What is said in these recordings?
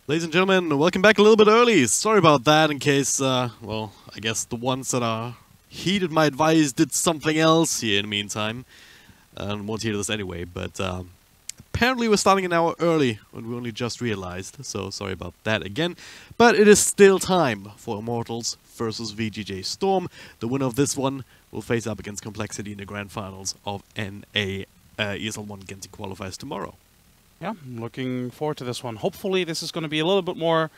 Ladies and gentlemen, welcome back a little bit early. Sorry about that in case, well, I guess the ones that are heeded my advice did something else here in the meantime. And won't hear this anyway, but apparently we're starting an hour early when we only just realized, so sorry about that again. But it is still time for Immortals versus VGJ Storm. The winner of this one will face up against Complexity in the grand finals of NA ESL One Genting Qualifiers tomorrow. Yeah, I'm looking forward to this one. Hopefully this is going to be a little bit more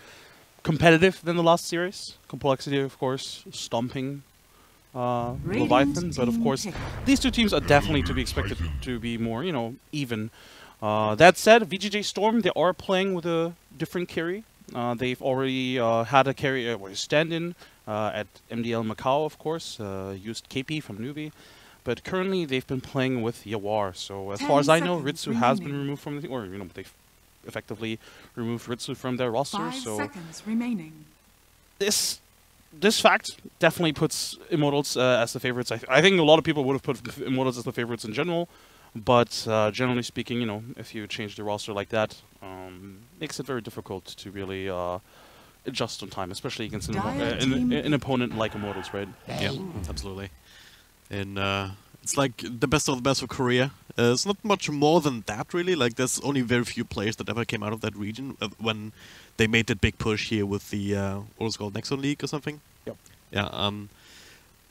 competitive than the last series. Complexity, of course, stomping Leviathan, but of course these two teams are definitely to be expected to be more, even. That said, VGJ Storm, they are playing with a different carry. They've already had a carry stand-in at MDL Macau, of course, used KP from Newbie. But currently, they've been playing with Yawar. So as far as I know, Ritsu has been removed from the, or they've effectively removed Ritsu from their roster. 5 so seconds remaining. This fact definitely puts Immortals as the favorites. I think a lot of people would have put Immortals as the favorites in general, but generally speaking, if you change the roster like that, makes it very difficult to really adjust on time, especially against an opponent like Immortals, right? Yeah, absolutely. And it's like the best of the best for Korea. It's not much more than that, really. Like, there's only very few players that ever came out of that region when they made that big push here with the what was it called, Nexon League or something. Yep. Yeah.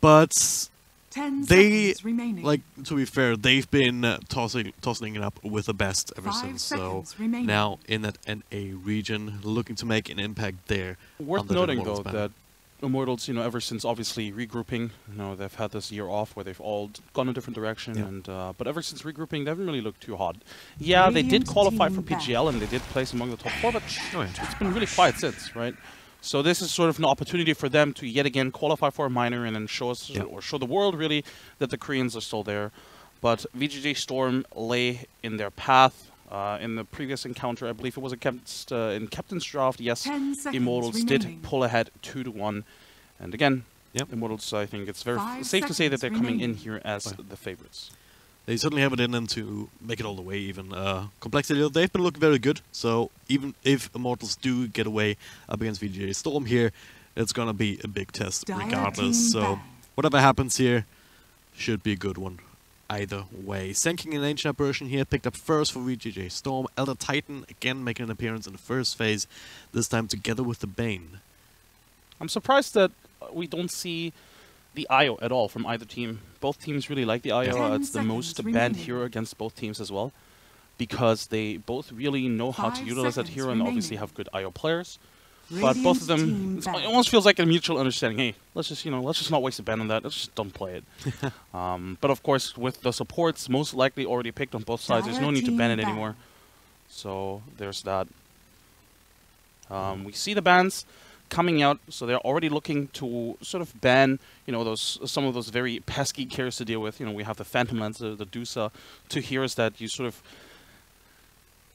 But 10 they, seconds remaining. like, to be fair, they've been tossing it up with the best ever 5 since. So seconds remaining. now in that NA region, looking to make an impact there. Worth noting, though, that Immortals, ever since obviously regrouping, they've had this year off where they've all gone a different direction, and but ever since regrouping, they haven't really looked too hot. Yeah, they did qualify for PGL and they did place among the top 4, but it's been really quiet since, right? So this is sort of an opportunity for them to yet again qualify for a minor and then show us or show the world really that the Koreans are still there. But VGJ Storm lay in their path. In the previous encounter, I believe it was against in Captain's Draft. Yes, Immortals did pull ahead 2-1, and again, Immortals. I think it's very safe to say that they're coming in here as the favorites. They certainly have it in them to make it all the way. Even Complexity, they've been looking very good. So even if Immortals do get away up against VGJ Storm here, it's gonna be a big test regardless. So whatever happens here, should be a good one. Either way. Senking an Ancient Apparition here, picked up first for VGJ Storm. Elder Titan again making an appearance in the first phase, this time together with the Bane. I'm surprised that we don't see the IO at all from either team. Both teams really like the IO. It's the most banned hero against both teams as well, because they both really know how to utilize that hero and obviously have good IO players. But both of them, it almost feels like a mutual understanding. Hey, let's just not waste a ban on that. Let's just don't play it. But of course, with the supports most likely already picked on both sides, there's no need to ban it anymore. So there's that. We see the bans coming out, so they're already looking to sort of ban, some of those very pesky carries to deal with. We have the Phantom Lancer, the Dusa, two heroes that you sort of.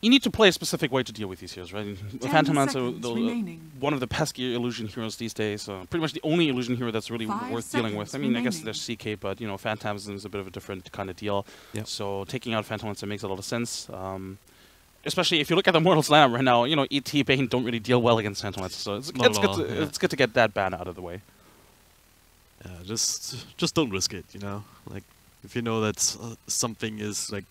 You need to play a specific way to deal with these heroes, right? The Phantom Lancer, one of the pesky illusion heroes these days. Pretty much the only illusion hero that's really worth dealing with. I mean, I guess there's CK, but, Phantasm is a bit of a different kind of deal. Yep. So taking out Phantom Lancer makes a lot of sense. Especially if you look at the Mortal Slam right now, ET, Bane don't really deal well against Phantom Lancer. So it's good to get that ban out of the way. Yeah, just don't risk it, Like, if you know that something is, like,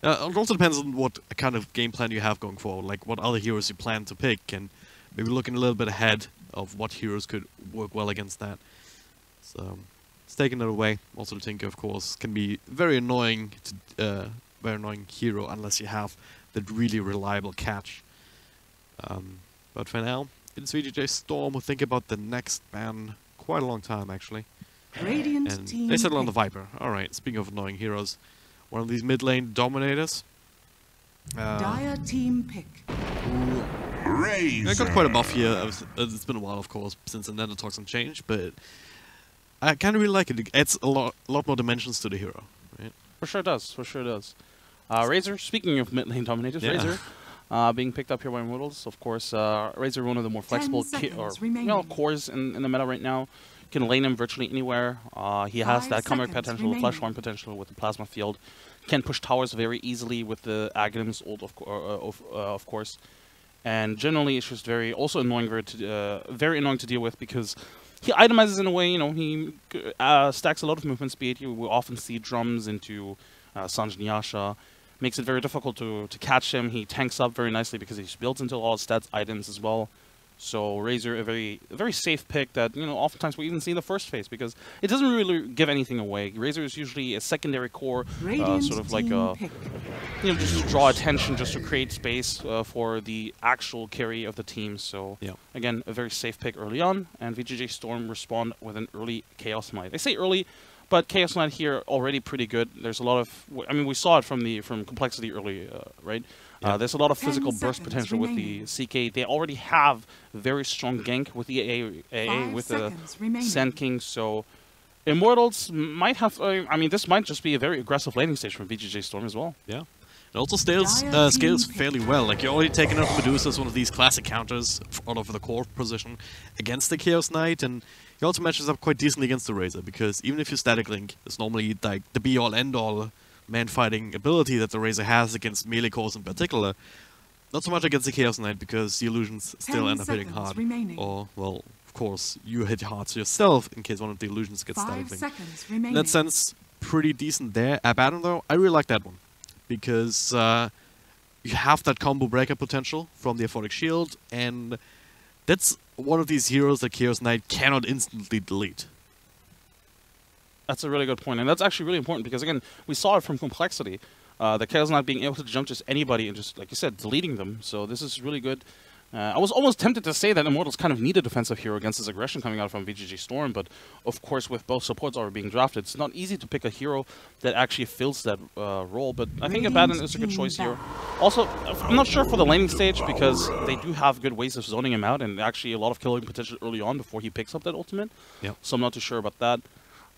it also depends on what kind of game plan you have going forward, like what other heroes you plan to pick, and maybe looking a little bit ahead of what heroes could work well against that. So, it's taking it away. Also, the Tinker, of course, can be very annoying hero unless you have that really reliable catch. But for now, it's VGJ Storm. We'll think about the next ban quite a long time, actually. And they settle on the Viper. Alright, speaking of annoying heroes, one of these mid lane dominators. Dire team pick. I got quite a buff here. It's been a while, of course, since the Nanotoxin changed, but I kind of really like it. It adds a lot more dimensions to the hero. Right? For sure it does. For sure it does. Razor, speaking of mid lane dominators, Razor being picked up here by Immortals. Of course, Razor, one of the more flexible cores in the meta right now. Can lane him virtually anywhere. He has that comeback potential, the flash farm potential with the plasma field. Can push towers very easily with the Aghanim's ult, of course. and generally it's just also annoying, very annoying to deal with because he itemizes in a way, you know, he stacks a lot of movement speed. You will often see drums into Sanjnyasha. Makes it very difficult to catch him. He tanks up very nicely because he builds into all his stats items as well. So Razor, a very safe pick that, you know, oftentimes we even see in the first phase because it doesn't really give anything away. Razor is usually a secondary core, sort of like a, you know, just to draw attention, just to create space for the actual carry of the team. So again, a very safe pick early on, and VGJ Storm respond with an early Chaos Knight. I say early, but Chaos Knight here already pretty good. There's a lot of, I mean, we saw it from Complexity early, right? There's a lot of physical burst potential with the CK. They already have very strong gank with the AA with the Sand King. So Immortals might have, I mean, this might just be a very aggressive laning stage from VGJ Storm as well. Yeah. It also scales fairly well. Like, you're already taking out Medusa as one of these classic counters out of the core position against the Chaos Knight, and he also matches up quite decently against the Razor, because even if you static link, it's normally like the be-all end-all man-fighting ability that the Razor has against melee cores in particular. Not so much against the Chaos Knight, because the illusions still end up hitting hard. Or, well, of course, you hit hard yourself in case one of the illusions gets static linked. In that sense, pretty decent there. Abaddon, though, I really like that one, because you have that combo breaker potential from the Aphotic Shield, and that's one of these heroes that Chaos Knight cannot instantly delete. That's a really good point, and that's actually really important because, again, we saw it from Complexity. The Chaos Knight being able to jump just anybody and just, like you said, deleting them. So this is really good. I was almost tempted to say that Immortals kind of need a defensive hero against his aggression coming out from VGJ Storm, but of course with both supports already being drafted, it's not easy to pick a hero that actually fills that role, but I think Abaddon is a good choice here. Also, I'm not sure for the laning stage because they do have good ways of zoning him out and actually a lot of killing potential early on before he picks up that ultimate, so I'm not too sure about that.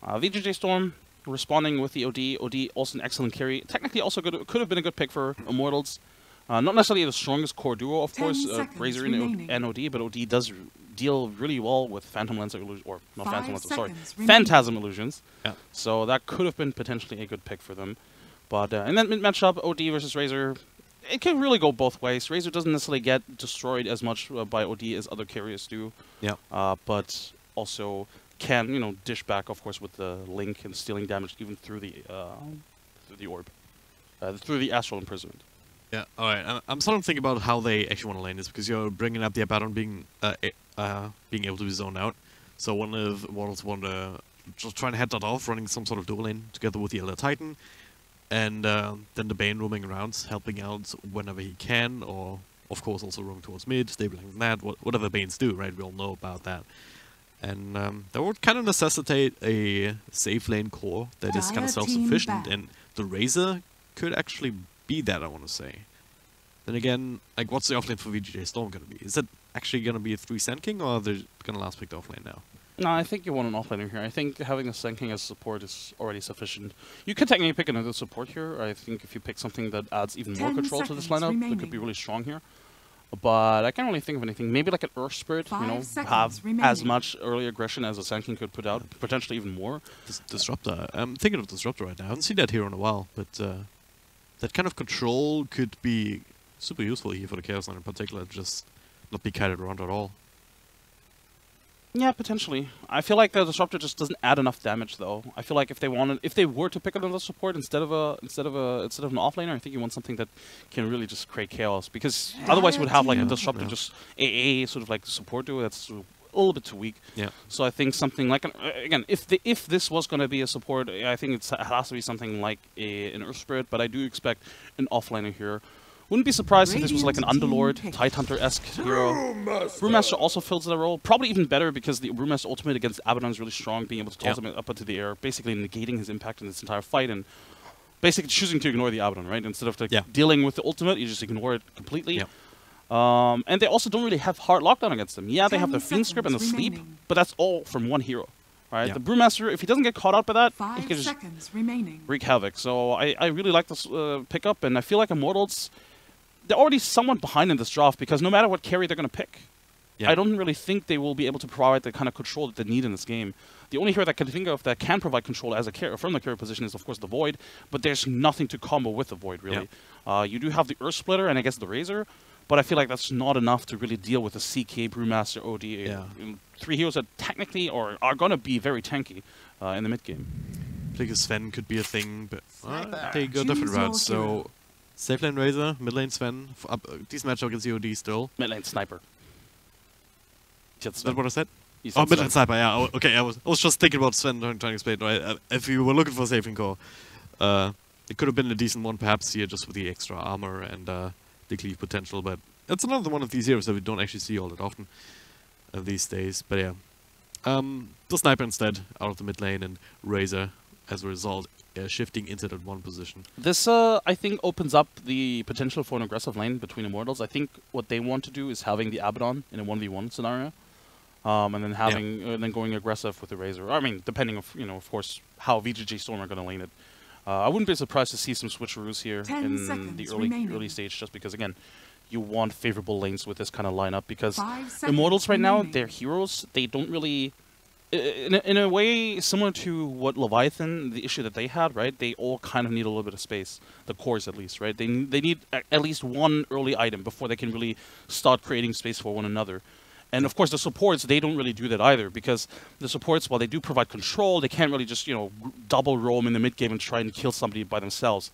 VGJ Storm responding with the OD. OD also an excellent carry. Technically also good, could have been a good pick for Immortals. Not necessarily the strongest core duo, of course, Razor and OD, but OD does deal really well with Phantom Lens illusions, or not Phantom Lens, sorry, Phantasm illusions. So that could have been potentially a good pick for them. But in that mid-matchup, OD versus Razor, it can really go both ways. Razor doesn't necessarily get destroyed as much by OD as other carriers do. But also can, you know, dish back, of course, with the link and stealing damage even through the orb, through the astral imprisonment. Yeah, alright. I'm starting to think about how they actually want to lane this, because you're bringing up the Abaddon being able to be zoned out. So one of Immortals want to just try and head that off, running some sort of dual lane together with the Elder Titan, and then the Bane roaming around, helping out whenever he can, or of course also roaming towards mid, stabilizing that, whatever Banes do, right? We all know about that. And that would kind of necessitate a safe lane core that is kind of self-sufficient, and the Razor could actually be that, I want to say. Then again, like, what's the offlane for VGJ Storm going to be? Is it actually going to be a 3 Sand King, or are they going to last pick the offlane now? No, I think you want an offlaner here. I think having a Sand King as support is already sufficient. You could technically pick another support here. I think if you pick something that adds even more control to this lineup, that could be really strong here. But I can't really think of anything. Maybe like an Earth Spirit, you know, have as much early aggression as a Sand King could put out, potentially even more. Disruptor. I'm thinking of Disruptor right now. I haven't seen that hero in a while, but that kind of control could be super useful here for the Chaos Knight in particular, just not be kited around at all. Yeah, potentially. I feel like the Disruptor just doesn't add enough damage, though. I feel like if they were to pick another support instead of an offlaner, I think you want something that can really just create chaos, because otherwise you would have like a Disruptor just AA sort of like support duo that's a little bit too weak. So I think something like again, if this was going to be a support, I think it has to be something like an Earth Spirit, but I do expect an offlaner here. Wouldn't be surprised if this was like an Underlord, Tidehunter-esque hero. Brewmaster also fills that role. Probably even better because the Brewmaster ultimate against Abaddon is really strong, being able to toss him up into the air, basically negating his impact in this entire fight, and basically choosing to ignore the Abaddon, right? Instead of like dealing with the ultimate, you just ignore it completely. And they also don't really have hard lockdown against them. Yeah, they have the Fiend Script and the Sleep, but that's all from one hero. Right? The Brewmaster, if he doesn't get caught out by that, he can just wreak havoc. So I really like this pickup, and I feel like Immortals, they're already somewhat behind in this draft, because no matter what carry they're going to pick, I don't really think they will be able to provide the kind of control that they need in this game. The only hero that I can think of that can provide control as a from the carry position is, of course, the Void, but there's nothing to combo with the Void, really. You do have the Earth Splitter and I guess the Razor, but I feel like that's not enough to really deal with the CK, Brewmaster, OD. Yeah. 3 heroes that technically are going to be very tanky in the mid game. Because Sven could be a thing, but Sniper. they go Choose different your routes. So, hero. safe lane Razor, mid lane Sven. Decent matchup against EOD still. Mid lane Sniper. Is that what I said? You said Oh, mid lane Sven. Sniper, yeah. Okay, I was just thinking about Sven trying to explain, right? If you were looking for a safe lane core, it could have been a decent one perhaps here just with the extra armor and the cleave potential, but it's another one of these heroes that we don't actually see all that often these days. But yeah. The Sniper instead out of the mid lane and Razor as a result shifting into that one position. This, I think, opens up the potential for an aggressive lane between Immortals. I think what they want to do is having the Abaddon in a 1v1 scenario, and then having then going aggressive with the Razor. I mean, depending of course, how VGJ Storm are going to lane it. I wouldn't be surprised to see some switcheroos here 10 in the seconds early remaining. stage, just because again, you want favorable lanes with this kind of lineup. Because 5 seconds Immortals right now, remaining. their heroes, they don't really. In a way similar to what Leviathan, the issue that they had, right? They all kind of need a little bit of space, the cores at least, right? They need at least one early item before they can really start creating space for one another. And of course, the supports, they don't really do that either, because the supports, while they do provide control, they can't really just, double roam in the mid game and try and kill somebody by themselves.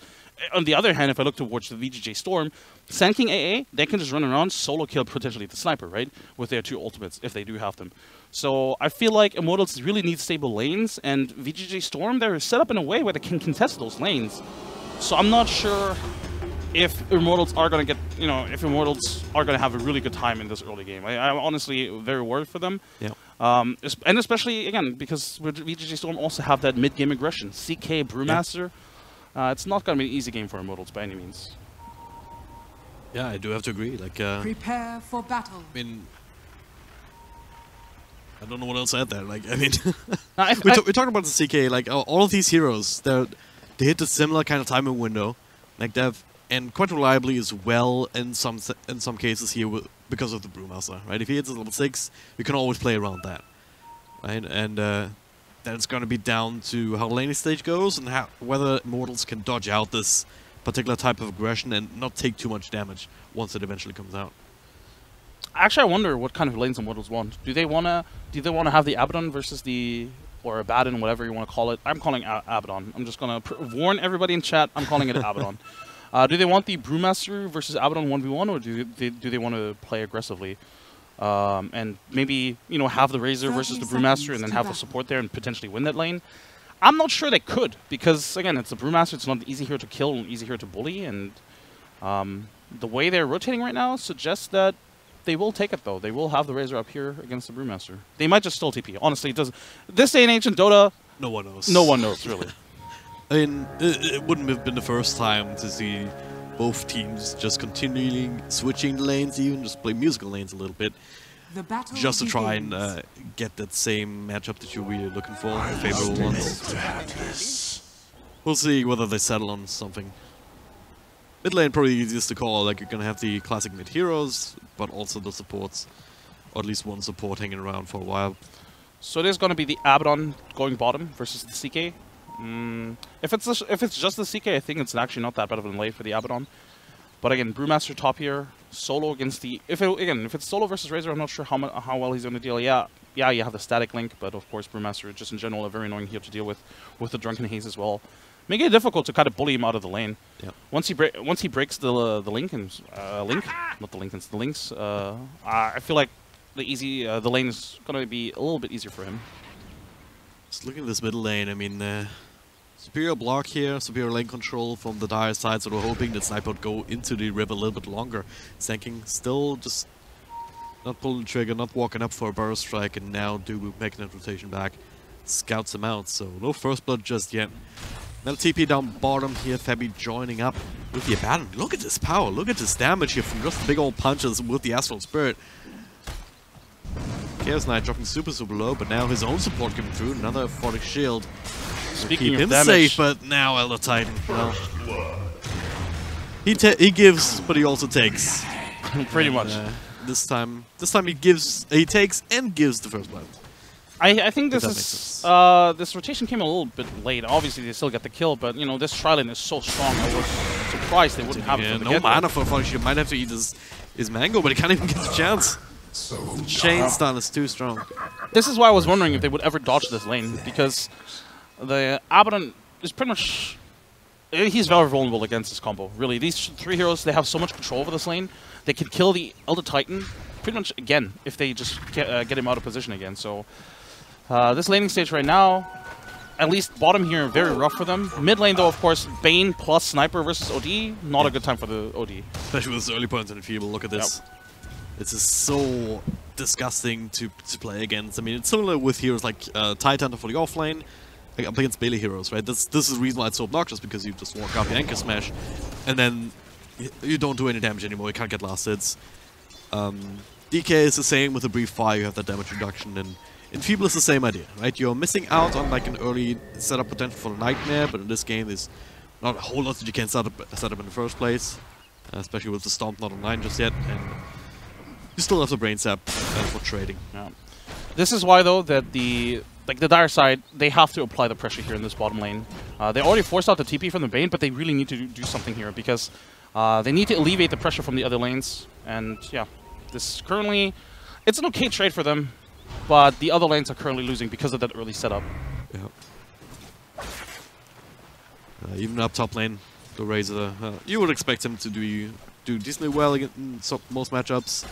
On the other hand, if I look towards the VGJ Storm, Sand King AA, they can just run around, solo kill potentially the sniper, right? With their 2 ultimates, if they do have them. So I feel like Immortals really need stable lanes, and VGJ Storm, they're set up in a way where they can contest those lanes. So I'm not sure if Immortals are going to get, if Immortals are going to have a really good time in this early game. I'm honestly very worried for them. Yeah. And especially, again, because with VGJ Storm also have that mid-game aggression. CK, Brewmaster. It's not going to be an easy game for Immortals by any means. Yeah, I do have to agree. Like, Prepare for battle. I mean, I don't know what else to add there. Like, I mean, we talk about the CK. Like, all of these heroes, they hit a similar kind of timing window, like they've and quite reliably as well in some cases here because of the Brewmaster, right? If he hits a level 6, we can always play around that, right? And then it's going to be down to how the laning stage goes and whether Immortals can dodge out this particular type of aggression and not take too much damage once it eventually comes out. Actually, I wonder what kind of lanes Immortals want. Do they want to have the Abaddon versus or Abaddon, whatever you want to call it? I'm calling Abaddon. I'm just going to warn everybody in chat. I'm calling it Abaddon. Do they want the Brewmaster versus Abaddon 1v1, or do they want to play aggressively? And maybe, have the Razor versus the Brewmaster and then have the support there and potentially win that lane? I'm not sure they could, because, again, it's a Brewmaster. It's not an easy hero to kill and easy hero to bully. And the way they're rotating right now suggests that they will take it, though. They will have the Razor up here against the Brewmaster. They might just still TP. Honestly, it doesn't. This day and age in Dota, no one knows. No one knows, really. I mean, it wouldn't have been the first time to see both teams just continuing switching lanes, even just play musical lanes a little bit, The battle just to try and begins. get that same matchup that you were looking for, favorable ones. We'll see whether they settle on something. Mid lane probably easiest to call. Like, you're gonna have the classic mid heroes, but also the supports, or at least one support hanging around for a while. So there's going to be the Abaddon going bottom versus the CK. If it's just the CK, I think it's actually not that bad of a lane for the Abaddon. But again, Brewmaster top here, solo against the... If it's solo versus Razor, I'm not sure how well he's going to deal. Yeah, you have the static link, but of course Brewmaster, just in general, a very annoying hero to deal with the Drunken Haze as well. Making it difficult to kind of bully him out of the lane. Yep. Once he breaks the link, not the links, the links, I feel like the lane is going to be a little bit easier for him. Just looking at this middle lane, I mean, superior block here, superior lane control from the Dire side, so we're hoping that Sniper would go into the river a little bit longer. Sand King still just not pulling the trigger, not walking up for a burst strike, and now do making that rotation back. Scouts him out, so no first blood just yet. Now TP down bottom here, Fabi joining up with the Abaddon. Look at this power, look at this damage here from just the big old punches with the Astral Spirit. Chaos Knight dropping super low, but now his own support coming through. Another Fortic Shield. Speaking Keep of him damage, safe, but now Elder Titan. Well, he gives, but he also takes. pretty much. This time he takes and gives the first blood. I think If this that makes is sense. this rotation came a little bit late. Obviously, they still get the kill, but this Trilane is so strong. I was surprised they wouldn't have it Yeah, from the no get-go. mana for Fortic Shield. Might have to eat his is Mango, but he can't even get the chance. Chain stun is too strong. This is why I was wondering if they would ever dodge this lane, because the Abaddon is pretty much... He's very vulnerable against this combo, really. These 3 heroes, they have so much control over this lane. They can kill the Elder Titan pretty much again if they just get him out of position again. So this laning stage right now, at least bottom here, very rough for them. Mid lane though, of course, Bane plus Sniper versus OD, not a good time for the OD. Especially with the early points in the field. Look at this. Yep. This is so disgusting to play against. I mean, it's similar with heroes like Titan for the offlane, like up against melee heroes, right? This is the reason why it's so obnoxious, because you just walk out the anchor smash, and then you don't do any damage anymore. You can't get last hits. DK is the same with a brief fire. You have that damage reduction, and in Feeble it's the same idea, right? You're missing out on like an early setup potential for the Nightmare, but in this game there's not a whole lot that you can set up in the first place, especially with the Stomp not online just yet, and you still have the Brain Sap for trading. Yeah. This is why though that the Dire side, they have to apply the pressure here in this bottom lane. They already forced out the TP from the Bane, but they really need to do something here, because they need to alleviate the pressure from the other lanes. And yeah, this currently, it's an okay trade for them, but the other lanes are currently losing because of that early setup. Yeah. Even up top lane, the Razor, you would expect him to do decently well in most matchups.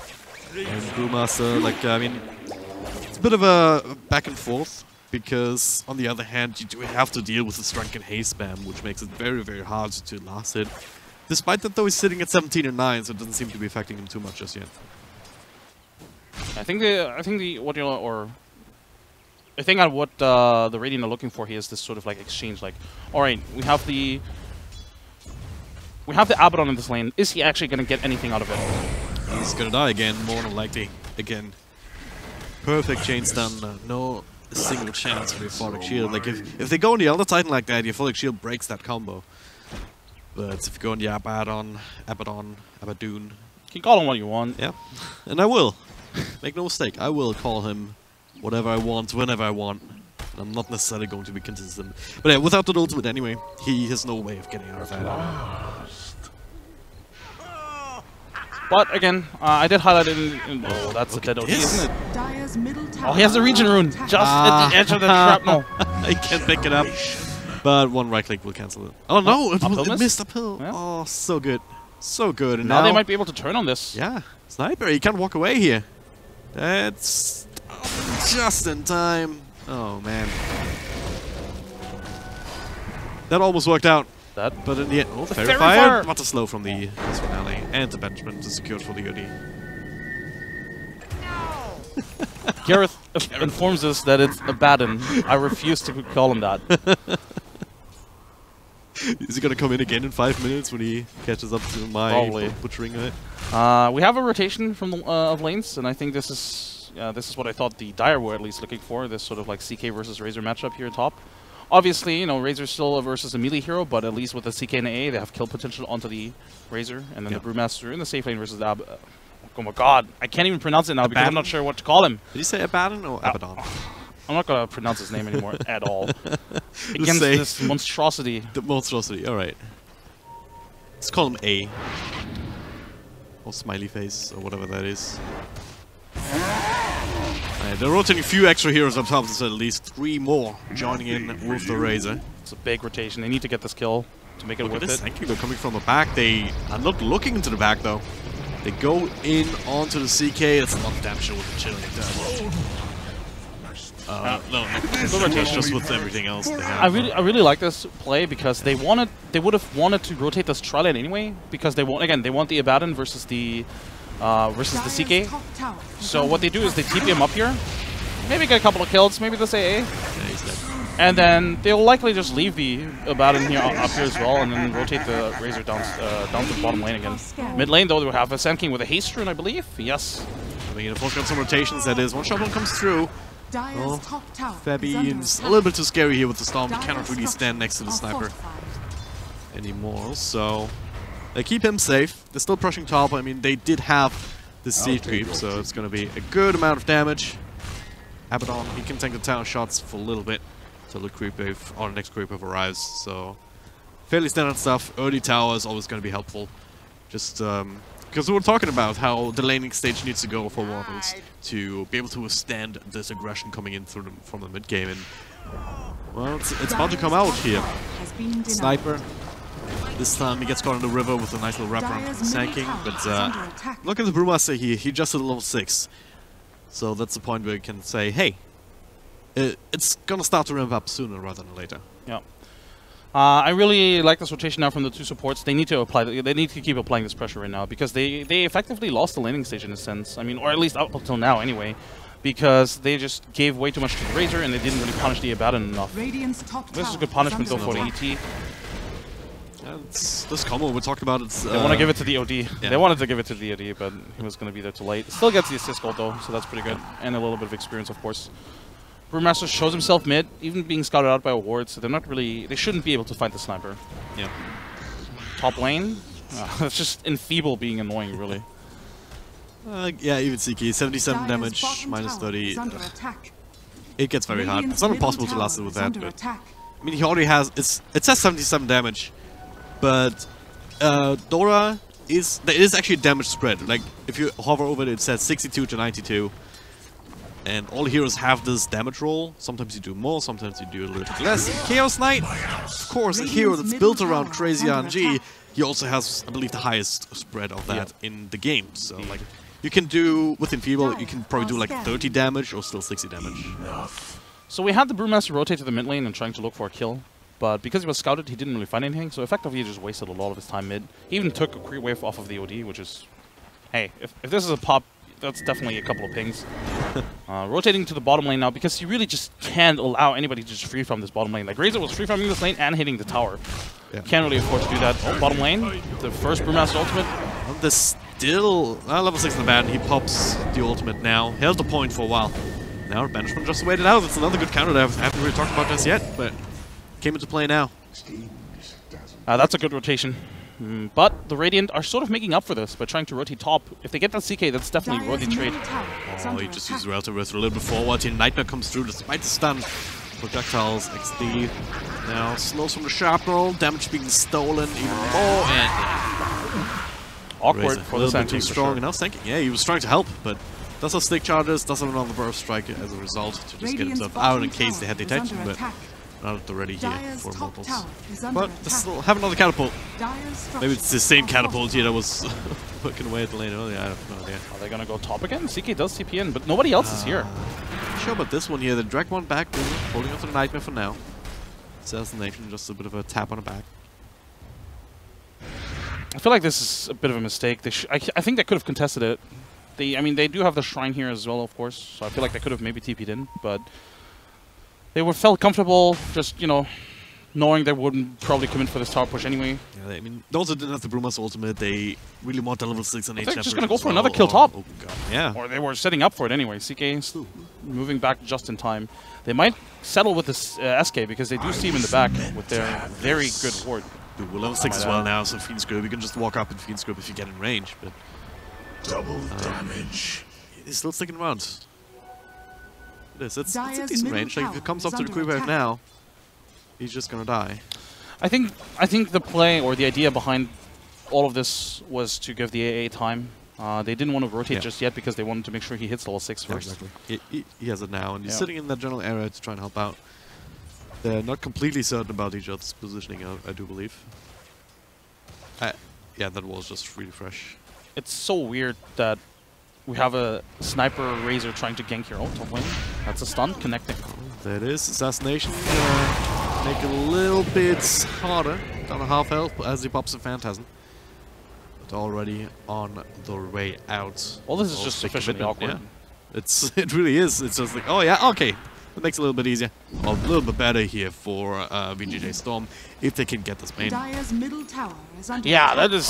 And Brewmaster, like, I mean, it's a bit of a back and forth, because on the other hand, you do have to deal with the Strength and Haste spam, which makes it very, very hard to last hit. Despite that, though, he's sitting at 17 and 9, so it doesn't seem to be affecting him too much just yet. I think what the Radiant are looking for here is this sort of like exchange. Like, all right, we have the Abaddon in this lane. Is he actually going to get anything out of it? He's gonna die again, more than likely. Again, perfect chain stun. No single chance for your Euphoric Shield. Like if they go on the Elder Titan like that, your Euphoric Shield breaks that combo. But if you go on the Abaddon, You can call him what you want. Yeah, and I will. Make no mistake, I will call him whatever I want, whenever I want. And I'm not necessarily going to be consistent. But yeah, without the ultimate anyway, he has no way of getting out of that. But again, I did highlight it in oh, that's a dead OD, isn't it? Oh, he has a region rune just at the edge of the shrapnel. I can't pick it up, but one right click will cancel it. Oh no, it missed uphill. Yeah. Oh, so good. So good. And now they might be able to turn on this. Yeah, Sniper, he can't walk away here. That's just in time. Oh man. That almost worked out. But in the end, the Fairy Fire! What a slow from the finale, and the Benjamin is secured for the OD. Gareth informs us that it's Abaddon. I refuse to call him that. Is he gonna come in again in 5 minutes when he catches up to my butchering it? We have a rotation from the, of lanes, and I think this is what I thought the Dire were at least looking for. This sort of like CK versus Razor matchup here at top. Obviously, you know, Razor's still versus a melee hero, but at least with the CK and AA, they have kill potential onto the Razor, and then the Brewmaster in the safe lane versus the oh my god, I can't even pronounce it now because I'm not sure what to call him. Did you say Abaddon or Abaddon? I'm not going to pronounce his name anymore at all. Against this monstrosity. The monstrosity, alright. Let's call him A. Or Smiley Face, or whatever that is. They're rotating a few extra heroes up top, so at least 3 more joining in with the Razor. It's a big rotation. They need to get this kill to make it worth it. Thank you. They're coming from the back. They are not looking into the back, though. They go in onto the CK. That's a lot of damage with the chilling attack. No, just with everything else they have. I really like this play because they would have wanted to rotate this tri-lane anyway, because they want the Abaddon versus the CK. So what they do is they TP him up here, maybe get a couple of kills, maybe this AA, and then they'll likely just leave the Abaddon here up here as well, and then rotate the Razor down to the bottom lane again. Mid lane though, they will have a Sand King with a haste rune, I believe. Yes. I mean, if got some rotations, that is. One shot one comes through. Oh, Fabian's a little bit too scary here with the Storm. He cannot really stand next to the Sniper anymore, so they keep him safe. They're still pushing top. I mean, they did have the siege creep, so it's going to be a good amount of damage. Abaddon, he can tank the tower shots for a little bit until the creep wave or the next creep wave arrives. So fairly standard stuff. Early tower is always going to be helpful. Just Because we were talking about how the laning stage needs to go for Waddles to be able to withstand this aggression coming in through from the mid game, and well, it's about to come out here. Sniper. This time he gets caught in the river with a nice little wraparound snacking, but look at the Brewmaster here. He just hit level 6, so that's the point where you can say, hey, it's gonna start to ramp up sooner rather than later. Yeah. I really like this rotation now from the two supports. They need to apply. They need to keep applying this pressure right now because they effectively lost the laning stage in a sense. I mean, or at least up until now, anyway, because they just gave way too much to the Razor and they didn't really punish the Abaddon enough. This is a good punishment though for the ET. Yeah, this combo we talked about. It's, they want to give it to the OD. Yeah. They wanted to give it to the OD, but he was going to be there too late. Still gets the assist goal though, so that's pretty good, and a little bit of experience, of course. Brewmaster shows himself mid, even being scouted out by a ward, so they're not really... They shouldn't be able to fight the sniper. Yeah. Top lane? It's just enfeeble being annoying, really. Yeah, even CK, 77 damage, minus 30. It gets very hard. It's not impossible to last it with that, but... I mean, he already has... It says 77 damage, but... Dora is... There is actually a damage spread. Like, if you hover over it, it says 62 to 92. And all heroes have this damage roll. Sometimes you do more, sometimes you do a little bit less. Chaos Knight, of course, a hero that's built around Crazy RNG. He also has, I believe, the highest spread of that in the game. So, like, you can do, with Enfeeble, you can probably do like 30 damage or still 60 damage. So we had the Brewmaster rotate to the mid lane and trying to look for a kill. But because he was scouted, he didn't really find anything. So effectively, he just wasted a lot of his time mid. He even took a creep wave off of the OD, which is... Hey, if this is a pop... That's definitely a couple of pings. Rotating to the bottom lane now because you really just can't allow anybody to just free from this bottom lane. Like Razor was free farming this lane and hitting the tower. Yeah. Can't really afford to do that. Oh, bottom lane, the first Brewmaster ultimate. And there's still level 6 in the bad. He pops the ultimate now. Held the point for a while. Now Banishment just waited out. It's another good counter that I haven't really talked about this yet, but came into play now. That's a good rotation. But the Radiant are sort of making up for this by trying to rotate top. If they get that CK, that's definitely a worthy trade. Oh, he just used Router with a little bit forward. Here, Nightmare comes through despite the stun. Projectiles, XD. Now slows from the sharpnel. Damage being stolen even more. And awkward for the bit too strong. And now thinking, yeah, he was trying to help, but does have stick charges, does have another burst strike as a result to just get himself out in case they had detention. But not at the ready here for Mortals. But they still have another catapult. Maybe it's the same catapult here that was working away at the lane earlier. I have no idea. Are they gonna go top again? CK does TP in, but nobody else is here. Not sure about this one here. They drag one back, holding on to the Nightmare for now. Assassination, just a bit of a tap on the back. I feel like this is a bit of a mistake. They I think they could have contested it. I mean, they do have the shrine here as well, of course. So I feel like they could have maybe TP'd in, but they felt comfortable, just, you know, knowing they wouldn't probably commit for this tower push anyway. Yeah, I mean, they also didn't have the Brewmaster ultimate. They really want the level 6 on H. They're just going to go for another kill top. Oh, God. Yeah. Or they were setting up for it anyway. CK moving back just in time. They might settle with this SK because they do see him in the back with their very good ward. Dude, we're level 6 as well now, so Fiend's Grip, you can just walk up in Fiend's Grip if you get in range. But double damage. He's still sticking around. It's a decent range. Like, if it comes up to the creep wave now, he's just gonna die. I think the play or the idea behind all of this was to give the AA time. They didn't want to rotate just yet because they wanted to make sure he hits level 6 first. Exactly. He has it now, and he's sitting in that general area to try and help out. They're not completely certain about each other's positioning, I do believe. Yeah, that was just really fresh. It's so weird that we have a sniper Razor trying to gank your own top lane. That's a stun connecting. There it is. Assassination. Make it a little bit harder. Down to half health as he pops a Phantasm. But already on the way out. All this is just sufficiently awkward. Yeah. It really is. It's just like, oh yeah, okay. That makes it a little bit easier. Well, a little bit better here for VGJ Storm if they can get this main. Yeah, that is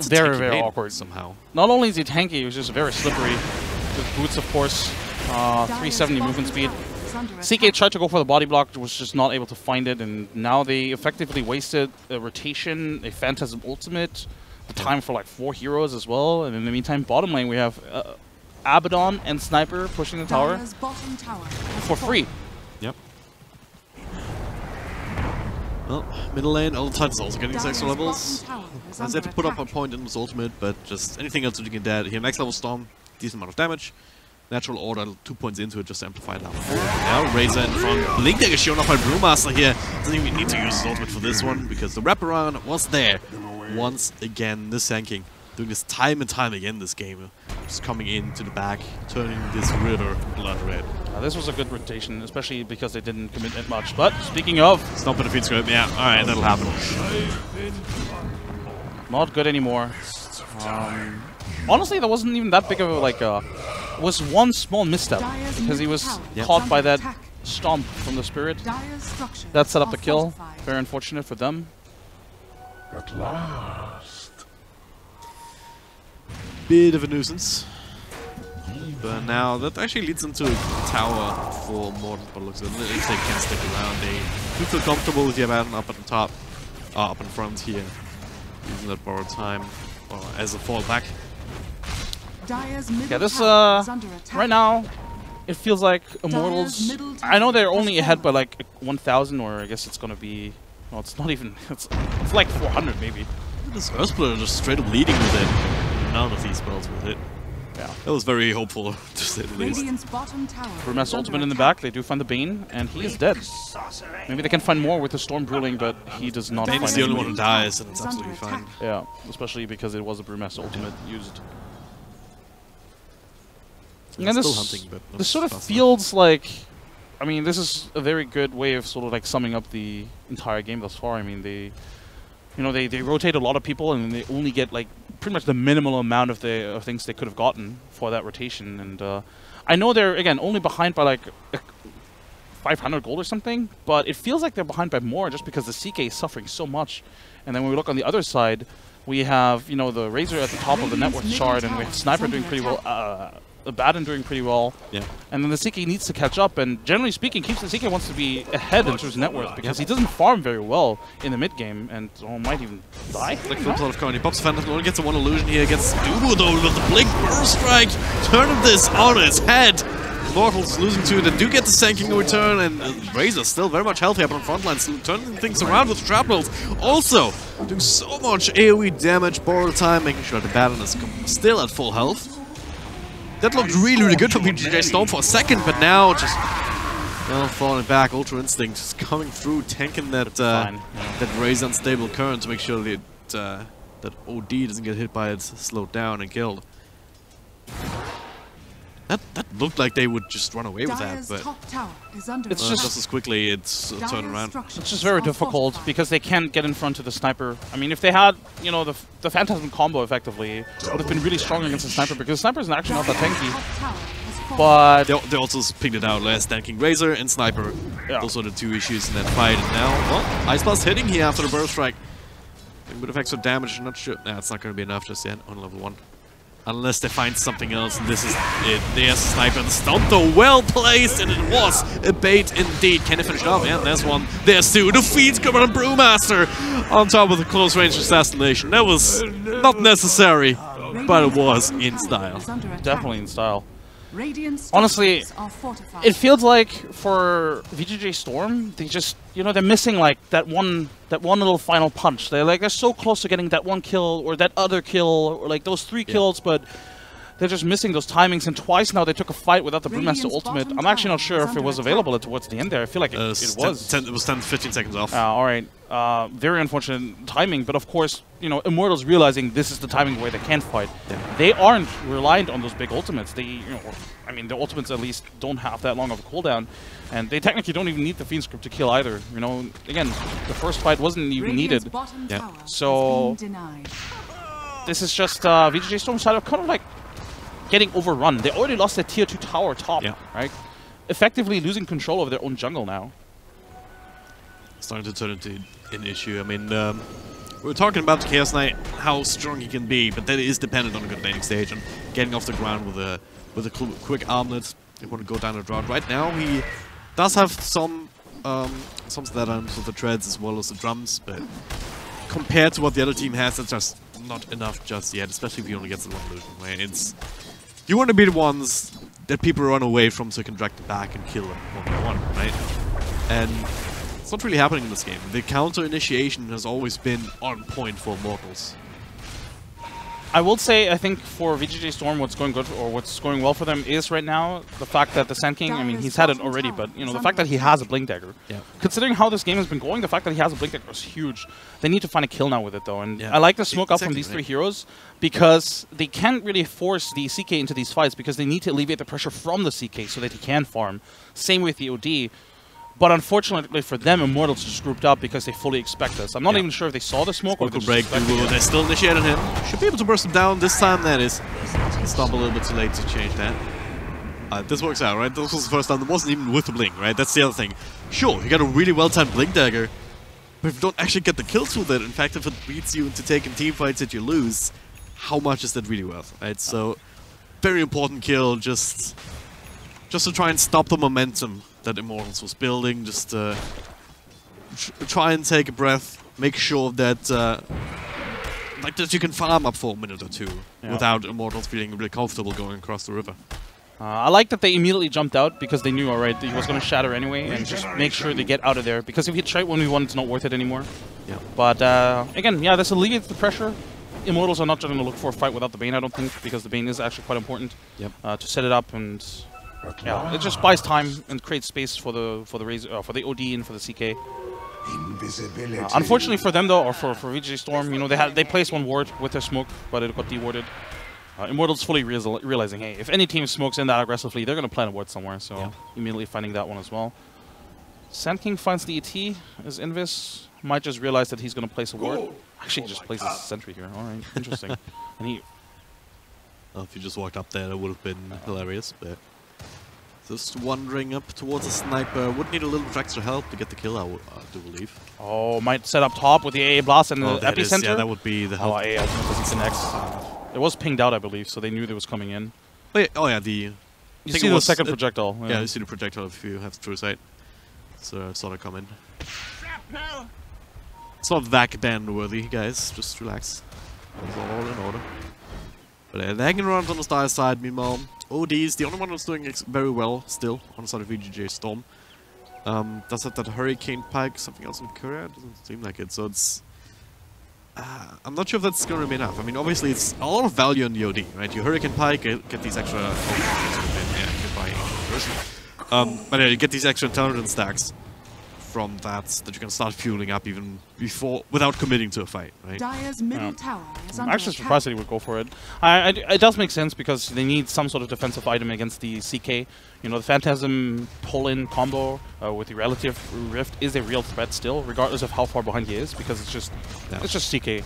very, very awkward somehow. Not only is he tanky, he was just very slippery. With boots, of course. 370 movement speed. CK tried to go for the body block, was just not able to find it, and now they effectively wasted a rotation, a Phantasm ultimate, the time for like 4 heroes as well, and in the meantime, bottom lane we have Abaddon and Sniper pushing the tower for free. Yep. Well, middle lane, Ultimate is also getting his extra levels. As Has yet to put up a point in his ultimate, but just anything else that you can add here. Next level Storm, decent amount of damage. Natural Order, 2 points into it, just to amplify it now. Now, Razor in front. Blink Dagger shown off by Brewmaster here. Doesn't even need to use his ultimate for this one, because the wraparound was there. Once again, this Sanking. Doing this time and time again this game. Just coming into the back, turning this Ritter blood red. This was a good rotation, especially because they didn't commit that much. But speaking of... Stop in the feed script, yeah, alright, that'll happen. Not good anymore. Honestly, that wasn't even that big of a, like, it was one small misstep, because he was caught by that stomp from the Spirit. That set up the kill. Very unfortunate for them. At last. Bit of a nuisance. But now that actually leads them to a tower for Morton, but looks like if they can stick around, they do feel comfortable with the Abaddon up at the top, up in front here, using that borrowed time as a fallback. Yeah, this right now it feels like Immortals. I know they're only ahead by like 1,000, or I guess it's gonna be. Well, it's not even. It's like 400 maybe. This Earthsplitter just straight up leading with it. None of these spells with it. Yeah, that was very hopeful to say the least. Brewmaster ultimate in the back. They do find the Bane, and he is dead. Maybe they can find more with the Storm Ruling, but he does not. Bane is the only one who dies, and it's absolutely fine. Yeah, especially because it was a Brewmaster ultimate used. And still hunting, but this sort of feels like, I mean, this is a very good way of sort of like summing up the entire game thus far. I mean, they rotate a lot of people, and they only get like pretty much the minimal amount of things they could have gotten for that rotation. And I know they're again only behind by like 500 gold or something, but it feels like they're behind by more just because the CK is suffering so much. And then when we look on the other side, we have the Razor at the top of the network chart, and we have Sniper doing pretty well. Abaddon doing pretty well, yeah. And then the CK needs to catch up, and generally speaking, Keeps the CK wants to be ahead in terms of net worth, because he doesn't farm very well in the mid game, and might even die. Like flip side of coin, he pops Phantom, only gets a one illusion here, gets Dubu though with the Blink Burst Strike, turning this on its head. Immortals losing to it, and do get the Sanking in return, and Razor still very much healthy up on the front line, still turning things around with Shrapnels. Also, doing so much AoE damage, borrow time, making sure the Abaddon is still at full health. That looked really, really good for VGJ Storm for a second, but now just falling back. Ultra Instinct just coming through, tanking that that Razor unstable current to make sure that that OD doesn't get hit by it, slowed down and killed. That looked like they would just run away with that, but it's just as quickly it's turned around. It's just very difficult because they can't get in front of the Sniper. I mean, if they had, the Phantasm combo effectively, it would have been really strong against the Sniper, because the Sniper is actually not that tanky. But they also picked it out last, tanking Razor and Sniper. Yeah. Those are the two issues in that fight. And now, well, Ice Blast hitting here after the Burst Strike. A bit of extra damage, I'm not sure. Nah, it's not going to be enough just yet on level 1. Unless they find something else, and this is it. There's a Sniper. The stomp though, well placed, and it was a bait indeed. Can they finish it off? Yeah, there's one. There's two. The feeds come on Brewmaster on top of the close range assassination. That was not necessary, but it was in style. Definitely in style. Honestly, it feels like for VGJ Storm, they just, they're missing like that one little final punch. They're so close to getting that one kill or that other kill or like those 3 kills, but they're just missing those timings. And twice now they took a fight without the Brewmaster ultimate. I'm actually not sure if it was available towards the end there. I feel like it was. It was 10-15 seconds off. All right. Very unfortunate timing, but of course, Immortals realizing this is the timing where they can fight. Yeah. They aren't reliant on those big ultimates. They, I mean, the ultimates at least don't have that long of a cooldown, and they technically don't even need the Fiend Script to kill either. Again, the first fight wasn't even needed. Yeah. So this is just VGJ Storm side of kind of like getting overrun. They already lost their tier 2 tower top, right? Effectively losing control of their own jungle now. Starting to turn into an issue. I mean, we were talking about the Chaos Knight, how strong he can be, but that is dependent on a good laning stage and getting off the ground with a quick armlet. They want to go down the drought. Right now, he does have some Slataarms with the treads as well as the drums, but compared to what the other team has, that's just not enough just yet, especially if he only gets the one illusion. Right? You want to be the ones that people run away from so you can drag them back and kill them 1-on-1, right? And It's not really happening in this game. The counter initiation has always been on point for Immortals. I will say, I think for VGJ Storm, what's going good or what's going well for them is right now the fact that the Sand King, I mean, he's had it already, but you know, the fact that he has a Blink Dagger. Yeah. Considering how this game has been going, the fact that he has a Blink Dagger is huge. They need to find a kill now with it though, and Yeah. I like the smoke up from Exactly, these three heroes because they can't really force the CK into these fights because they need to alleviate the pressure from the CK so that he can farm. Same with the OD. But unfortunately for them, Immortals just grouped up because they fully expect this. I'm not even sure if they saw the smoke or Local they break. just expected it. They still initiated him. Should be able to burst him down this time. That is. Stop a little bit too late to change that. This works out, right? This was the first time. That wasn't even with the blink, right? That's the other thing. Sure, you got a really well-timed blink dagger, but if you don't actually get the kills with it, in fact, if it beats you into taking team fights that you lose, how much is that really worth, right? So, very important kill, just to try and stop the momentum that Immortals was building. Just try and take a breath, make sure that that you can farm up for a minute or two without Immortals feeling really comfortable going across the river. I like that they immediately jumped out because they knew, alright, that he was going to shatter anyway and just make sure they get out of there. Because if he tried 1v1, it's not worth it anymore. Yeah. But again, yeah, this alleviates the pressure. Immortals are not going to look for a fight without the Bane, I don't think, because the Bane is actually quite important to set it up, and yeah, it just buys time and creates space for the for the OD and for the CK. Invisibility. Unfortunately for them though, or for VGJ Storm, you know, they placed one ward with their smoke, but it got dewarded. Immortals fully realizing, hey, if any team smokes in that aggressively, they're going to plant a ward somewhere, so immediately finding that one as well. Sand King finds the ET as Invis. Might just realize that he's going to place a ward. Actually, he just places a sentry here. Alright, interesting. And he... Well, if you just walked up there, that would have been hilarious, but... Just wandering up towards a sniper. Would need a little bit of extra help to get the kill, I do believe. Oh, might set up top with the AA blast and the epicenter. Yeah, that would be the help. Oh, AA doesn't connect. It was pinged out, I believe, so they knew they was coming in. Oh yeah, the... You see the second projectile. Yeah, you see the projectile if you have true sight. So I saw it come in. It's not that band worthy, guys. Just relax. It's all in order. But they're hanging around on the star side, meanwhile. OD is the only one who's doing very well still on the side of VGJ Storm. Does have that Hurricane Pike, something else in Korea? Doesn't seem like it, so it's... I'm not sure if that's going to be enough. I mean, obviously it's a lot of value in the OD, right? You Hurricane Pike, get these extra... but yeah, you get these extra intelligence stacks from that you can start fueling up even before, without committing to a fight, right? Dire's middle tower is I'm under actually attack. surprised that he would go for it. It does make sense because they need some sort of defensive item against the CK. You know, the Phantasm pull-in combo with the Relative Rift is a real threat still, regardless of how far behind he is, because it's just CK.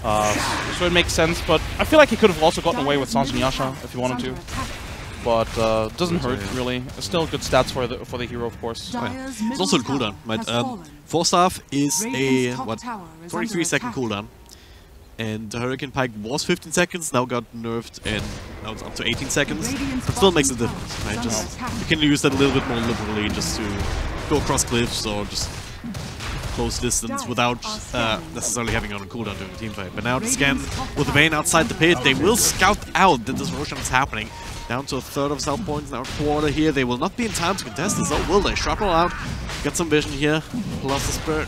So it makes sense, but I feel like he could have also gotten away with Sanz and Yasha if he wanted to. But doesn't hurt really. Still good stats for the hero, of course. It's also a cooldown, right? Force Staff is a 23-second cooldown, and the Hurricane Pike was 15 seconds. Now got nerfed, and now it's up to 18 seconds. But still makes a difference, right? Just you can use that a little bit more liberally, just to go across cliffs or just close distance without necessarily having on a cooldown during the team fight. But now the scan with the Vayne outside the pit, they will scout out that this Roshan is happening. Down to a third of self points, now a quarter here. They will not be in time to contest this, though, will they? Shrapnel out, get some vision here, plus the Spirit.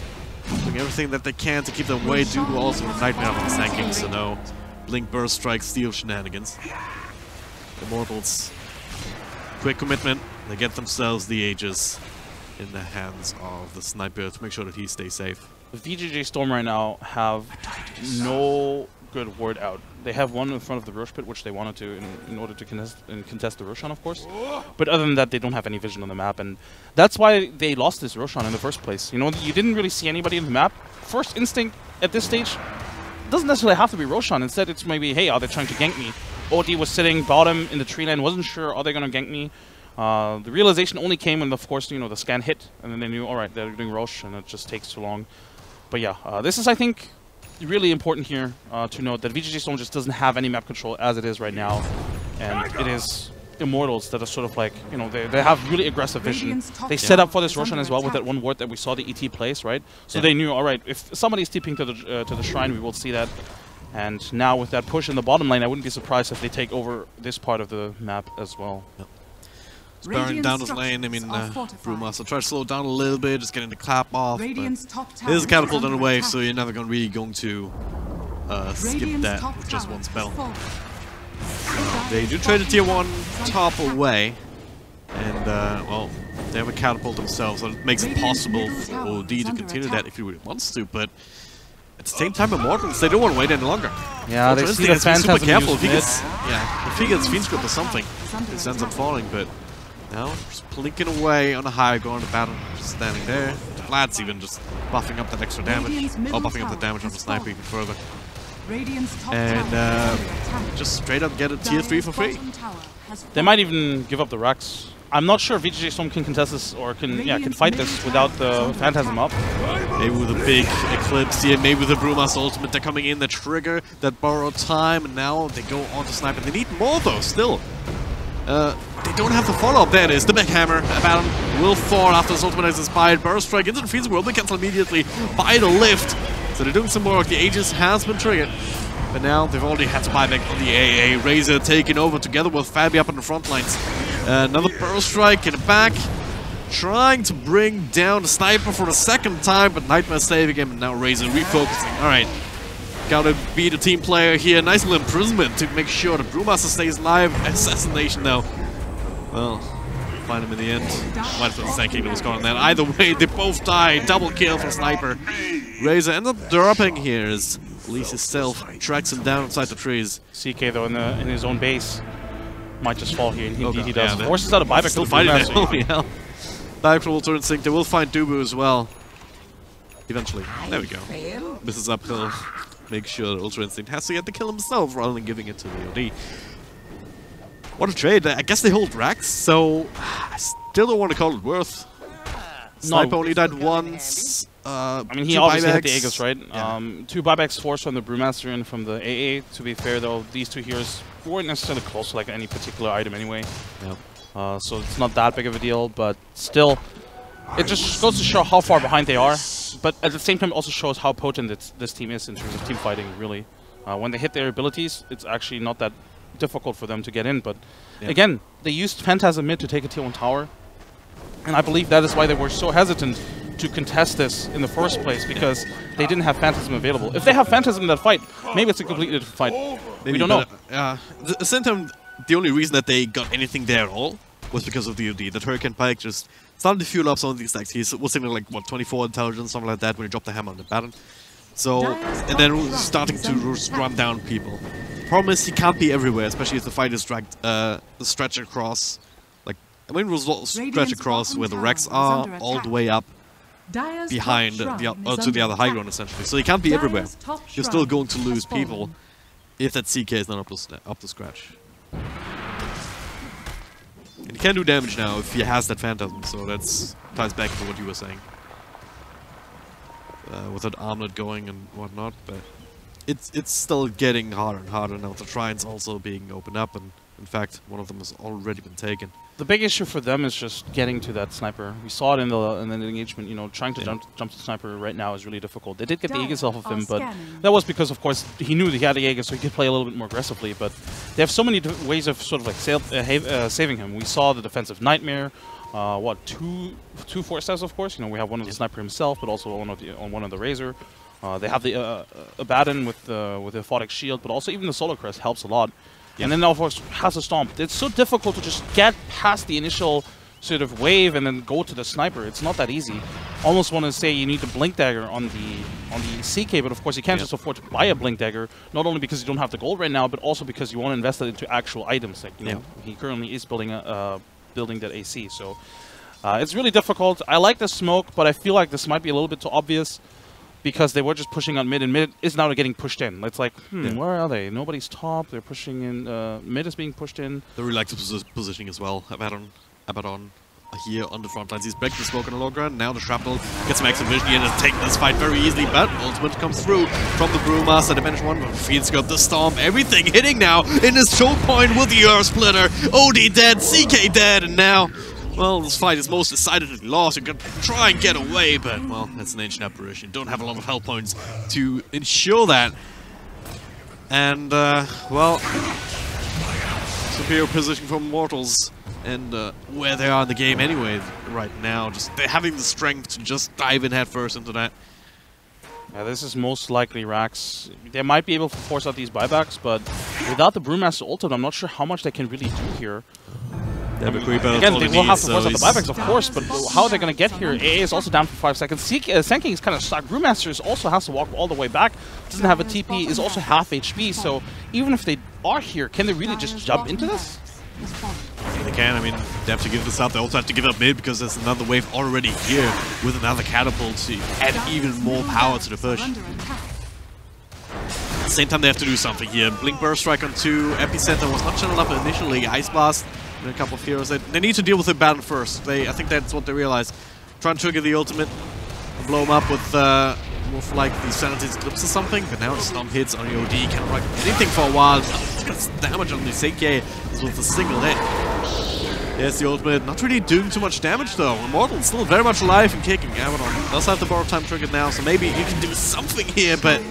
Doing everything that they can to keep them away due to also a Nightmare on the Sand King, so no Blink, Burst, Strike, Steal shenanigans. Immortals, quick commitment, they get themselves the Aegis in the hands of the Sniper to make sure that he stays safe. The VGJ Storm right now have no good word out. They have one in front of the Rosh Pit, which they wanted to in order to contest the Roshan, of course. But other than that, they don't have any vision on the map, and that's why they lost this Roshan in the first place. You know, you didn't really see anybody in the map. First instinct at this stage doesn't necessarily have to be Roshan. Instead, it's maybe, hey, are they trying to gank me? OD was sitting bottom in the tree line, wasn't sure, are they going to gank me? The realization only came when, of course, you know, the scan hit, and then they knew, all right, they're doing Rosh, and it just takes too long. But yeah, this is, I think, really important here to note that VGJ Storm just doesn't have any map control as it is right now, and it is Immortals that are sort of like, you know, they have really aggressive vision. They set up for this Roshan as well with that one ward that we saw the ET place, right? So they knew, all right, if somebody's TPing to the shrine, we will see that. And now with that push in the bottom lane, I wouldn't be surprised if they take over this part of the map as well. Sparing down his lane. I mean, Brewmaster try to slow it down a little bit, just getting the clap off. There's a catapult on the wave, so you're never really going to skip that with just one spell. They do trade the tier 1 top away, and well, they have a catapult themselves, so it makes it possible for OD to continue that if he really wants to, but at the same time, Immortals, they don't want to wait any longer. Yeah, they see the Phantasm super careful if he mid. gets, if he gets Fiend Script or something, it ends up falling, but now just plinking away on a high, going to battle, just standing there. The Vlad's even just buffing up that extra damage, or buffing up the damage on the sniper even further. And just straight up get a tier 3 for free. They might even give up the Rex. I'm not sure if VGJ Storm can contest this or can fight this without the Phantasm up. Maybe with a big Eclipse here, maybe with the Brewmaster ultimate, they're coming in, the trigger, that borrowed time, and now they go on to Sniper. They need more though, still. They don't have the follow-up. There it is, the backhammer. Abaddon will fall after his ultimate is inspired. Burst Strike into the Fiend's will be cancelled immediately by the lift. So they're doing some work. The Aegis has been triggered. But now they've already had to buy back on the AA. Razor taking over together with Fabi up on the front lines. Another Burst Strike in the back. Trying to bring down the Sniper for the second time, but Nightmare saving him, and now Razor refocusing. Alright. Gotta be the team player here. Nice little imprisonment to make sure the Brewmaster stays alive. Assassination now. Well, find him in the end. Might have been the Sand Kingdom was gone on that. Either way, they both die. Double kill from Sniper. Razor ends up dropping here as Elise himself tracks him down inside the trees. CK though in his own base might just fall here. Indeed he does. Yeah, Forces out a buyback. Still fighting there. Holy hell. Back from Ultra Instinct. They will find Dubu as well. Eventually. There we go. Misses uphill. Make sure that Ultra Instinct has to get the kill himself rather than giving it to the OD. What a trade. I guess they hold Rax, so I still don't want to call it worth. Sniper only died once. I mean, he obviously hit the Aegis, right? Yeah. 2 buybacks forced from the Brewmaster and from the AA. To be fair, though, these 2 heroes weren't necessarily close to like any particular item anyway. Yeah. So it's not that big of a deal, but still, it just goes to show how far behind they are. But at the same time, also shows how potent this team is in terms of team fighting, really. When they hit their abilities, it's actually not that difficult for them to get in. But again, they used Phantasm mid to take a tier 1 tower. And I believe that is why they were so hesitant to contest this in the first place, because they didn't have Phantasm available. If they have Phantasm in that fight, maybe it's a completely different fight. Maybe, we don't know. At the same time, the only reason that they got anything there at all was because of the OD. That Hurricane Pike just started to fuel up some of these stacks. He was something like, what, 24 intelligence, something like that, when he dropped the hammer on the Baron. So, and then starting to run down people. Problem is, he can't be everywhere, especially if the fight is dragged, stretched across. Like, I mean, it was stretched across where the Rex are, all the way up behind to the other high ground, essentially. So he can't be everywhere. You're still going to lose people if that CK is not up to scratch. And he can do damage now if he has that Phantasm, so that's ties back to what you were saying. With that armlet going and whatnot, but it's still getting harder and harder now. The Trines also being opened up, and in fact, one of them has already been taken. The big issue for them is just getting to that Sniper. We saw it in the engagement. You know, trying to jump to the Sniper right now is really difficult. They did get the Aegis off of him, but that was because, of course, he knew he had the Aegis, so he could play a little bit more aggressively. But they have so many ways of sort of like saving him. We saw the defensive Nightmare. What, two Force Stars, of course. You know, we have one of the Sniper himself, but also one of the Razor. They have the Abaddon with the Aphotic Shield, but also even the Solar Crest helps a lot. And then, of course, has a Stomp. It's so difficult to just get past the initial sort of wave and then go to the Sniper. It's not that easy. Almost want to say you need the Blink Dagger on the CK, but of course you can't just afford to buy a Blink Dagger, not only because you don't have the gold right now, but also because you want to invest it into actual items. Like, you know, he currently is building that AC, so it's really difficult. I like the smoke, but I feel like this might be a little bit too obvious, because they were just pushing on mid, and mid is now getting pushed in. It's like, where are they? Nobody's top. They're pushing in. Mid is being pushed in. They really like the positioning as well. Abaddon here on the front lines. He's breaking the smoke on the low ground. Now the Shrapnel gets some extra vision and is taking this fight very easily, but ultimate comes through from the Brewmaster. Dimension 1, Fiend Scope, the Storm, everything hitting now in his choke point with the Earth Splitter. OD dead, CK dead, and now, well, this fight is most decidedly lost. You're gonna try and get away, but, well, that's an ancient apparition. You don't have a lot of health points to ensure that. And, well, superior position from Mortals. and where they are in the game anyway right now. Just they're having the strength to just dive in head first into that. Yeah, this is most likely Rax. They might be able to force out these buybacks, but without the Brewmaster ultimate, I'm not sure how much they can really do here. Again, they will have to force out the buybacks, of course, but how are they going to get here? AA is also down for 5 seconds. Senking is kind of stuck. Brewmaster also has to walk all the way back. Doesn't have a TP, is also half HP, so even if they are here, can they really just jump into this? They can. I mean, they have to give this up. They also have to give up mid because there's another wave already here with another catapult to add even more power to the push. At the same time, they have to do something here. Blink Burst Strike on 2. Epicenter was not channeled up initially. Ice Blast and a couple of heroes. They need to deal with the Baron first. I think that's what they realize. Try and trigger the ultimate, blow them up with more for like the Sanity's Eclipse or something, but now the stomp hits on the OD. Can't write anything for a while. Gets damage on the Seikei with a single hit. There's the ultimate. Not really doing too much damage though. Immortal still very much alive and kicking. Abaddon does have the borrow time triggered now, so maybe you can do something here, but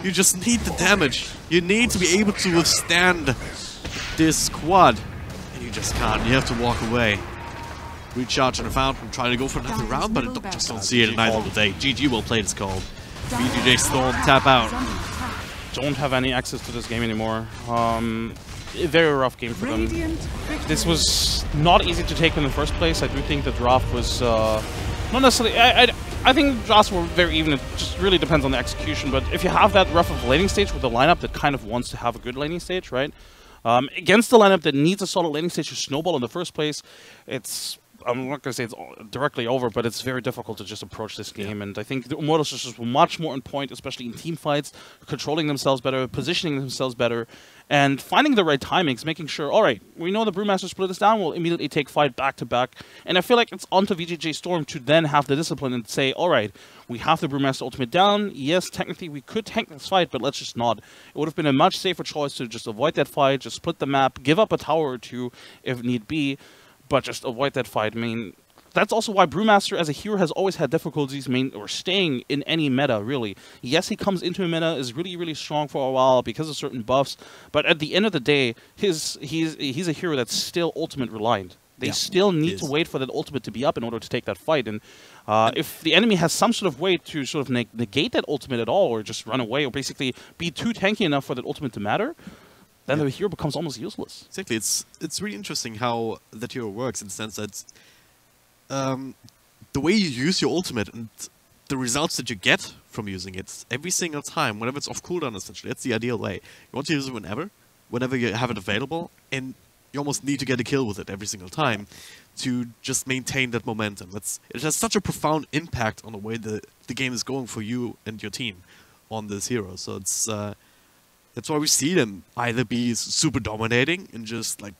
you just need the damage. You need to be able to withstand this quad. And you just can't. You have to walk away. Recharge on the fountain, try to go for another round, but I just don't see it in either today. GG will play this call. VGJ Storm tap out. Don't have any access to this game anymore. A very rough game for them. This was not easy to take in the first place. I do think the draft was not necessarily. I think drafts were very even. It just really depends on the execution. But if you have that rough of a laning stage with a lineup that kind of wants to have a good laning stage, right? Against the lineup that needs a solid laning stage to snowball in the first place, it's. I'm not going to say it's directly over, but it's very difficult to just approach this game. And I think the Immortals just were much more on point, especially in team fights, controlling themselves better, positioning themselves better, and finding the right timings, making sure, all right, we know the Brewmaster split us down, we'll immediately take fight back to back. And I feel like it's onto VGJ Storm to then have the discipline and say, all right, we have the Brewmaster ultimate down. Yes, technically we could tank this fight, but let's just not. It would have been a much safer choice to just avoid that fight, just split the map, give up a tower or two if need be, but just avoid that fight. I mean, that's also why Brewmaster as a hero has always had difficulties staying in any meta, really. Yes, he comes into a meta, is really, really strong for a while because of certain buffs, but at the end of the day, he's a hero that's still ultimate reliant. They still need to wait for that ultimate to be up in order to take that fight, and if the enemy has some sort of way to sort of negate that ultimate at all, or just run away, or basically be too tanky enough for that ultimate to matter, then the hero becomes almost useless. Exactly. It's really interesting how that hero works in the sense that the way you use your ultimate and the results that you get from using it every single time, whenever it's off cooldown, essentially, that's the ideal way. You want to use it whenever you have it available, and you almost need to get a kill with it every single time to just maintain that momentum. It has such a profound impact on the way the game is going for you and your team on this hero. So it's that's why we see them either be super dominating and just like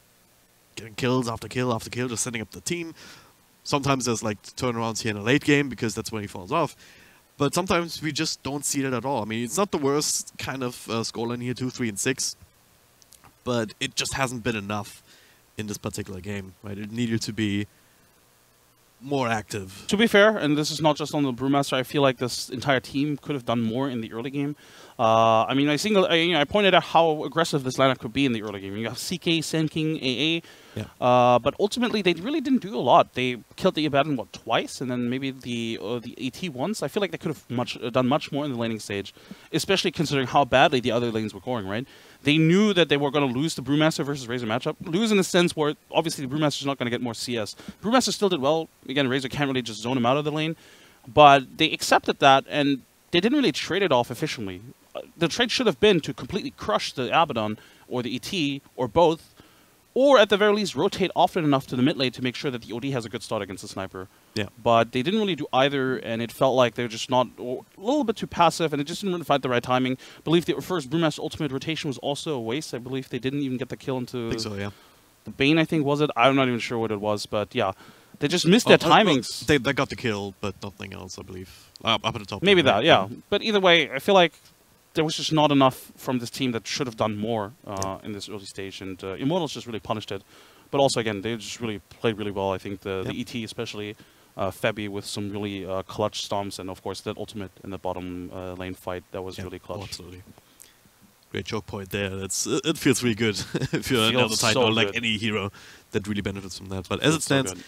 getting kills after kill after kill, just setting up the team. Sometimes there's like turnarounds here in a late game because that's when he falls off. But sometimes we just don't see that at all. I mean, it's not the worst kind of scoreline here, 2, 3, and 6. But it just hasn't been enough in this particular game, right? It needed to be more active. To be fair, and this is not just on the Brewmaster, I feel like this entire team could have done more in the early game. I mean, I pointed out how aggressive this lineup could be in the early game. You have CK, Senking, AA, but ultimately they really didn't do a lot. They killed the Abaddon, what, twice, and then maybe the AT once. I feel like they could have done much more in the laning stage, especially considering how badly the other lanes were going, right? They knew that they were going to lose the Brewmaster versus Razor matchup. Lose in the sense where, obviously, the Brewmaster's not going to get more CS. Brewmaster still did well. Again, Razor can't really just zone him out of the lane. But they accepted that, and they didn't really trade it off efficiently. The trade should have been to completely crush the Abaddon, or the ET, or both, or at the very least rotate often enough to the mid lane to make sure that the OD has a good start against the sniper. Yeah. But they didn't really do either, and it felt like they're just not a little bit too passive, and it just didn't really find the right timing. I believe the first Brewmaster ultimate rotation was also a waste. I believe they didn't even get the kill into I think so, yeah. The Bane, I think, was it? I'm not even sure what it was, but yeah. They just missed their timings. They got the kill, but nothing else, I believe. Up at the top. Maybe that, yeah. But either way, I feel like there was just not enough from this team that should have done more in this early stage, and Immortals just really punished it. But also, again, they just really played really well. I think the ET especially, Febby with some really clutch stomps, and of course that ultimate in the bottom lane fight, that was really clutch. Oh, absolutely. Great choke point there. It feels really good if you're another Feels side so or like good. any hero that really benefits from that. But as it Feels so stands, good.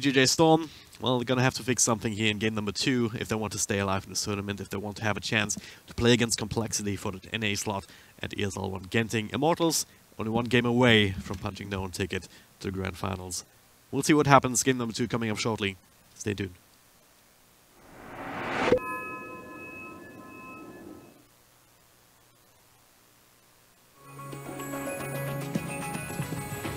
VGJ Storm, well, they're gonna have to fix something here in game number 2 if they want to stay alive in this tournament, if they want to have a chance to play against Complexity for the NA slot at ESL One Genting. Immortals, only 1 game away from punching their own ticket to the Grand Finals. We'll see what happens. Game number 2 coming up shortly. Stay tuned.